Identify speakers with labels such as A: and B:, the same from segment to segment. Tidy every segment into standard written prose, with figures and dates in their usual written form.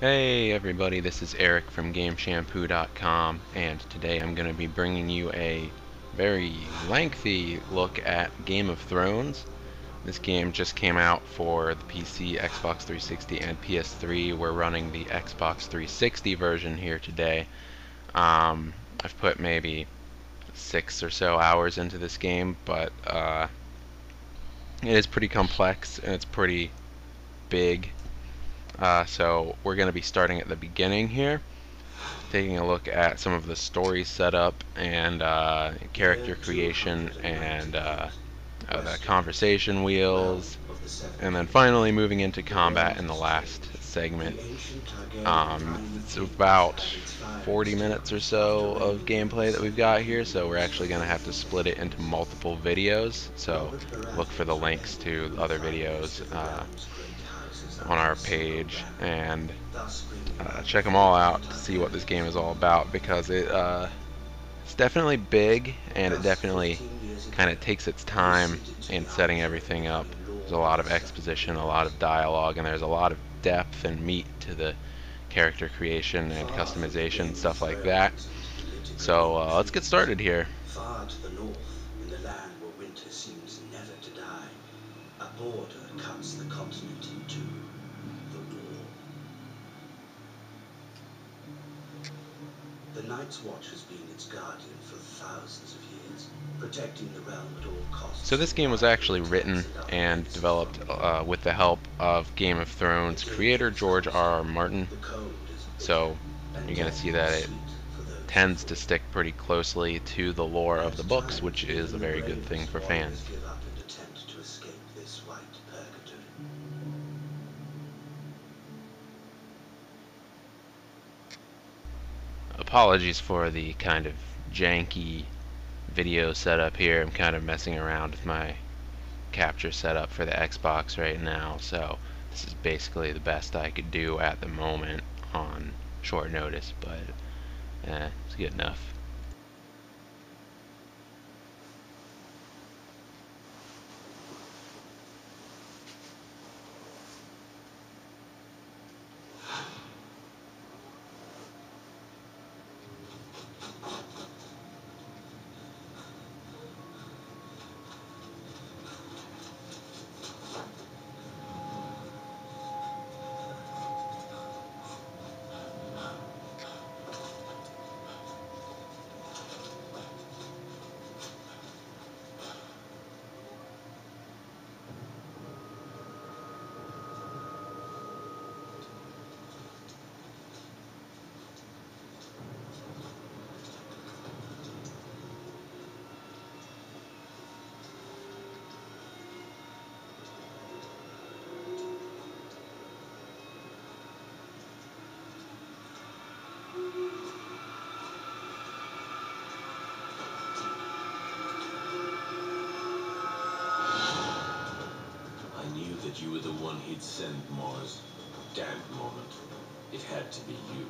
A: Hey everybody, this is Eric from GameShampoo.com, and today I'm going to be bringing you a very lengthy look at Game of Thrones. This game just came out for the PC, Xbox 360, and PS3. We're running the Xbox 360 version here today. I've put maybe 6 or so hours into this game, but it is pretty complex and it's pretty big. So we're going to be starting at the beginning here, taking a look at some of the story setup and character creation and the conversation wheels, and then finally moving into combat in the last segment. It's about 40 minutes or so of gameplay that we've got here, so we're actually going to have to split it into multiple videos, so look for the links to other videos on our page, and check them all out to see what this game is all about, because it's definitely big and it definitely kind of takes its time in setting everything up. There's a lot of exposition, a lot of dialogue, and there's a lot of depth and meat to the character creation and customization, stuff like that. So let's get started here.
B: Far to the north, in the land where winter seems never to die, a border cuts the continent in two, the wall. The Night's Watch has been its guardian for thousands of years, protecting the realm at all costs
A: So this
B: from
A: game was
B: rival
A: actually
B: attacks
A: written
B: and other
A: and
B: menaces from
A: developed
B: below.
A: with the help of Game of
B: The
A: Thrones
B: danger
A: creator
B: is
A: George R. R.
B: constant,
A: Martin.
B: the cold is bitter,
A: So
B: and
A: you're going to
B: death
A: see
B: is
A: that it
B: sweet for those who
A: tends to
B: fall.
A: stick pretty closely to the lore of
B: At
A: the books, which
B: times,
A: is a
B: even the
A: very good thing
B: bravest
A: for
B: warriors
A: fans.
B: give up and attempt to escape this white purgatory.
A: Apologies for the kind of janky video setup here. I'm kind of messing around with my capture setup for the Xbox right now, so this is basically the best I could do at the moment on short notice, but it's good enough.
C: I knew that you were the one he'd send, Mars. Damned moment. It had to be you.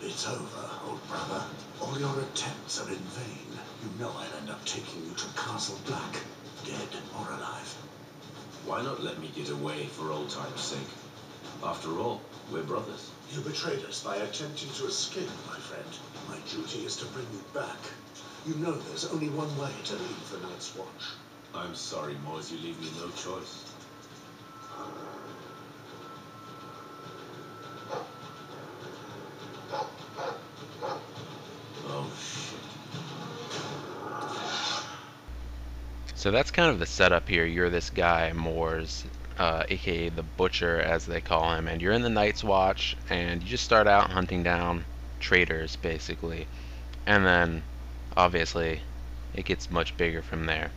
D: It's over, old brother. All your attempts are in vain. You know I'll end up taking you to Castle Black, dead or alive.
C: Why not let me get away for old time's sake? After all, we're brothers.
D: You betrayed us by attempting to escape, my friend. My duty is to bring you back. You know there's only one way to leave the Night's Watch.
C: I'm sorry, Mars, you leave me no choice. Oh, shit.
A: So that's kind of the setup here. You're this guy, Moors, aka the Butcher, as they call him, and you're in the Night's Watch, and you just start out hunting down traitors, basically. And then, obviously, it gets much bigger from there.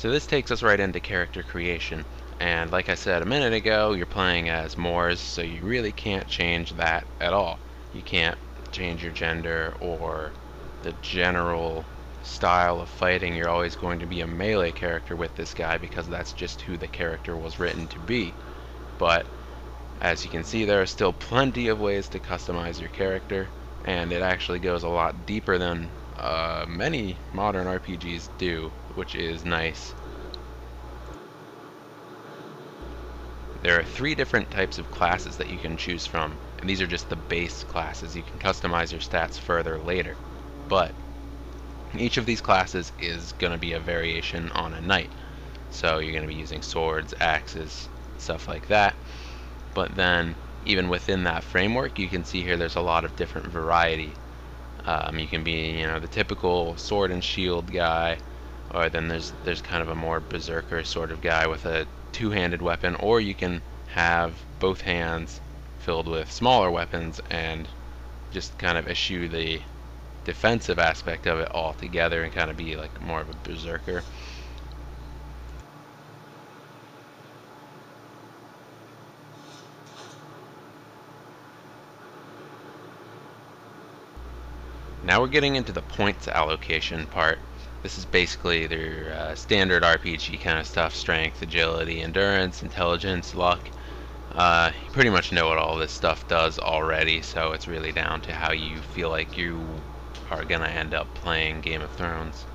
A: So this takes us right into character creation. And like I said a minute ago, you're playing as Moors, so you really can't change that at all. You can't change your gender or the general style of fighting. You're always going to be a melee character with this guy because that's just who the character was written to be. But as you can see, there are still plenty of ways to customize your character, and it actually goes a lot deeper than many modern RPGs do, which is nice. There are 3 different types of classes that you can choose from, and these are just the base classes. You can customize your stats further later, but each of these classes is going to be a variation on a knight. So you're going to be using swords, axes, stuff like that. But then, even within that framework, you can see here there's a lot of different variety. You can be, the typical sword and shield guy, or then there's kind of a more berserker sort of guy with a two-handed weapon, or you can have both hands filled with smaller weapons and just kind of eschew the defensive aspect of it altogether and kind of be like more of a berserker. Now we're getting into the points allocation part. This is basically their standard RPG kind of stuff: strength, agility, endurance, intelligence, luck. You pretty much know what all this stuff does already, so it's really down to how you feel like you are going to end up playing Game of Thrones.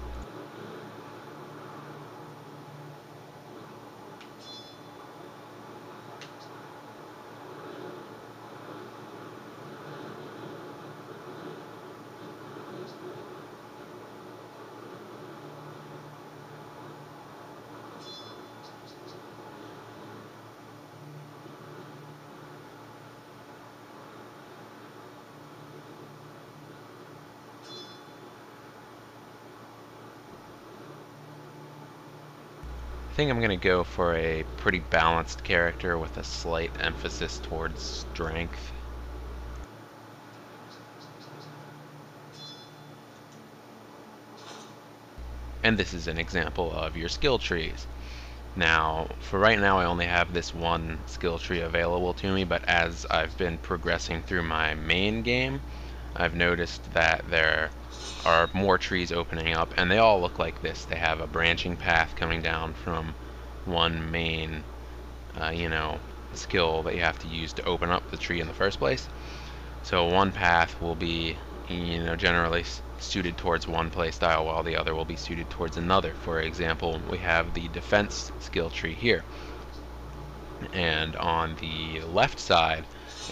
A: I think I'm going to go for a pretty balanced character with a slight emphasis towards strength. And this is an example of your skill trees. Now, for right now, I only have this one skill tree available to me, but as I've been progressing through my main game, I've noticed that there are more trees opening up, and they all look like this. They have a branching path coming down from one main, skill that you have to use to open up the tree in the first place. So one path will be, generally suited towards one play style, while the other will be suited towards another. For example, we have the defense skill tree here, and on the left side,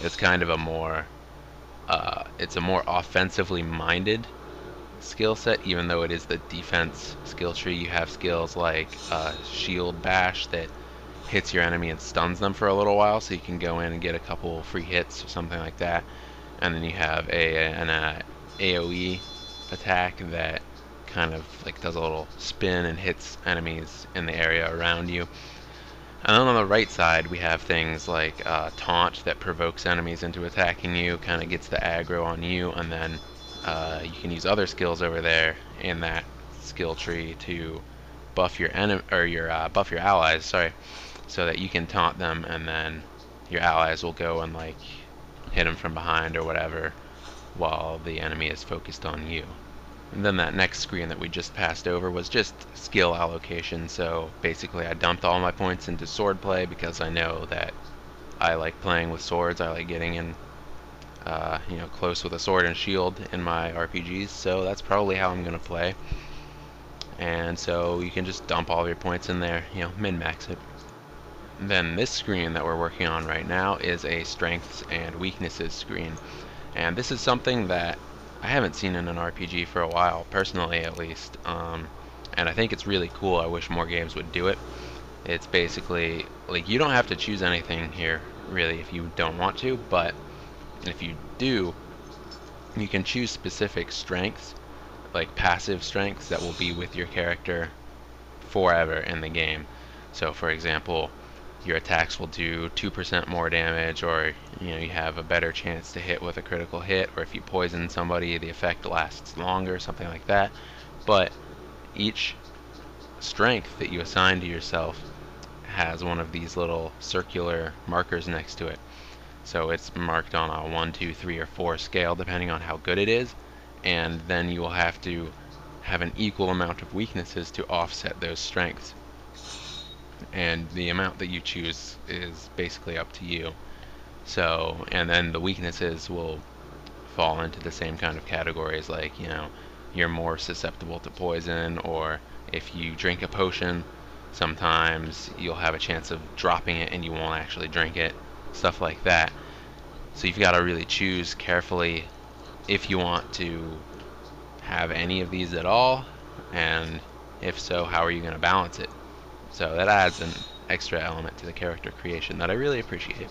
A: it's kind of a more offensively minded skill set. Even though it is the defense skill tree, you have skills like shield bash that hits your enemy and stuns them for a little while, so you can go in and get a couple free hits or something like that. And then you have an AoE attack that kind of like does a little spin and hits enemies in the area around you. And then on the right side, we have things like taunt that provokes enemies into attacking you, kind of gets the aggro on you, and then you can use other skills over there in that skill tree to buff your buff your allies, so that you can taunt them, and then your allies will go and like hit them from behind or whatever, while the enemy is focused on you. And then that next screen that we just passed over was just skill allocation. So basically I dumped all my points into sword play because I know that I like playing with swords. I like getting in close with a sword and shield in my RPGs, so that's probably how I'm going to play. And so you can just dump all your points in there, min-max it. Then this screen that we're working on right now is a strengths and weaknesses screen. And this is something that I haven't seen in an RPG for a while, personally at least. And I think it's really cool. I wish more games would do it. It's basically, like, you don't have to choose anything here, really, if you don't want to, but if you do, you can choose specific strengths, like passive strengths, that will be with your character forever in the game. So, for example, your attacks will do 2% more damage, or you have a better chance to hit with a critical hit, or if you poison somebody, the effect lasts longer, something like that. But each strength that you assign to yourself has one of these little circular markers next to it. So it's marked on a 1, 2, 3, or 4 scale depending on how good it is, and then you will have to have an equal amount of weaknesses to offset those strengths. And the amount that you choose is basically up to you. So, and then the weaknesses will fall into the same kind of categories, like, you know, you're more susceptible to poison, or if you drink a potion, sometimes you'll have a chance of dropping it and you won't actually drink it, stuff like that. So you've got to really choose carefully if you want to have any of these at all, and if so, how are you going to balance it? So that adds an extra element to the character creation that I really appreciate.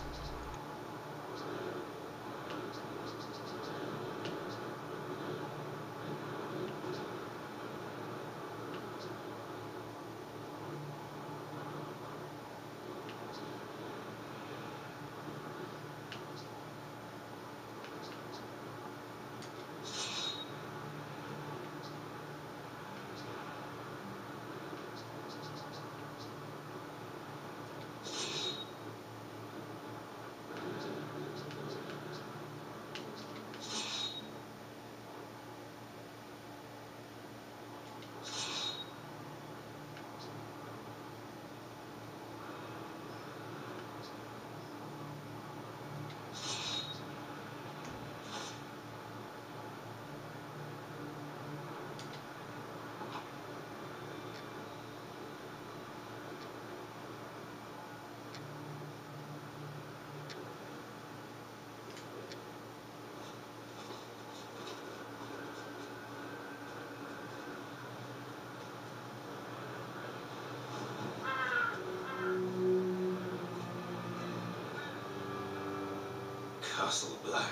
C: Castle Black.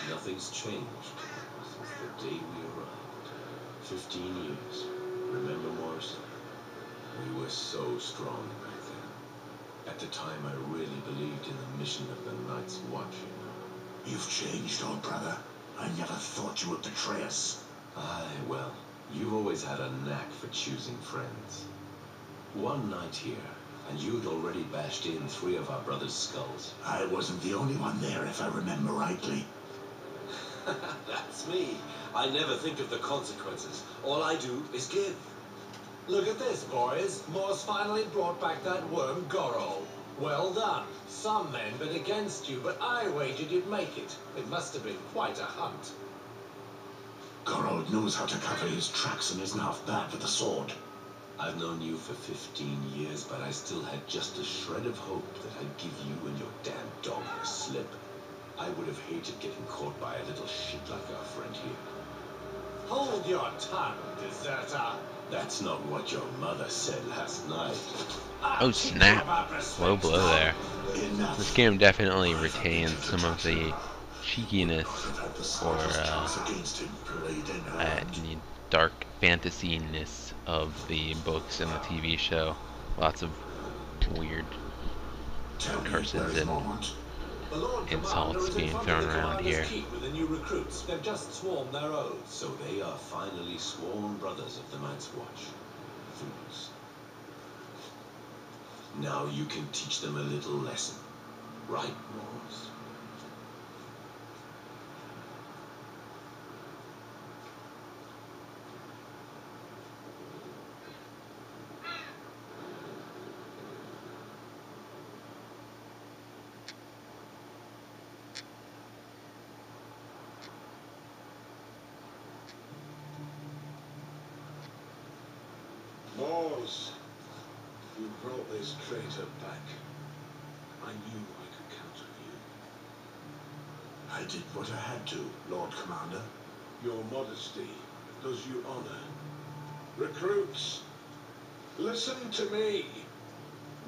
C: Nothing's changed since the day we arrived. 15 years. Remember, Morris? We were so strong back then. At the time, I really believed in the mission of the Night's Watch.
D: You've changed, old brother. I never thought you would betray us.
C: Aye, well, you've always had a knack for choosing friends. One night here, and you'd already bashed in 3 of our brothers' skulls.
D: I wasn't the only one there, if I remember rightly.
C: That's me. I never think of the consequences. All I do is give. Look at this, boys. Morse finally brought back that worm, Gorol. Well done. Some men bet against you, but I wagered you'd make it. It must have been quite a hunt.
D: Gorod knows how to cover his tracks and isn't half bad with the sword.
C: I've known you for 15 years, but I still had just a shred of hope that I'd give you and your damn dog a slip. I would have hated getting caught by a little shit like our friend here. Hold your tongue, deserter. That's not what your mother said last night.
A: Oh snap, low blow there.
D: Enough.
A: This game definitely retains some of the cheekiness or
D: Against him, played in
A: the
D: hand.
A: dark fantasy-ness of the books and the TV show. Lots of weird
D: Tell me,
A: curses
D: where is
A: and
D: Mormont?
C: The Lord
A: insults
C: Commander is
A: being
C: in front
A: thrown
C: of the
A: around
C: commander's
A: here.
C: keep with the new recruits. They've just sworn their oaths, so they are finally sworn brothers of the Night's Watch. Fools. Now you can teach them a little lesson. Right, Morris?
D: Mors, you brought this traitor back. I knew I could count on you. I did what I had to, Lord Commander. Your modesty does you honor. Recruits, listen to me.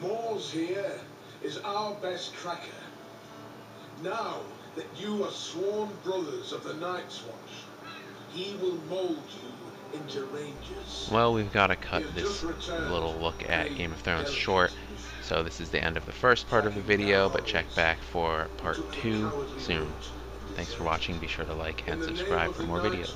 D: Mors here is our best tracker. Now that you are sworn brothers of the Night's Watch, he will mold you into rangers.
A: Well, we've got to cut this little look at Game of Thrones short. So this is the end of the first part of the video, but check back for part 2 soon. Thanks for watching. Be sure to like and subscribe for more videos.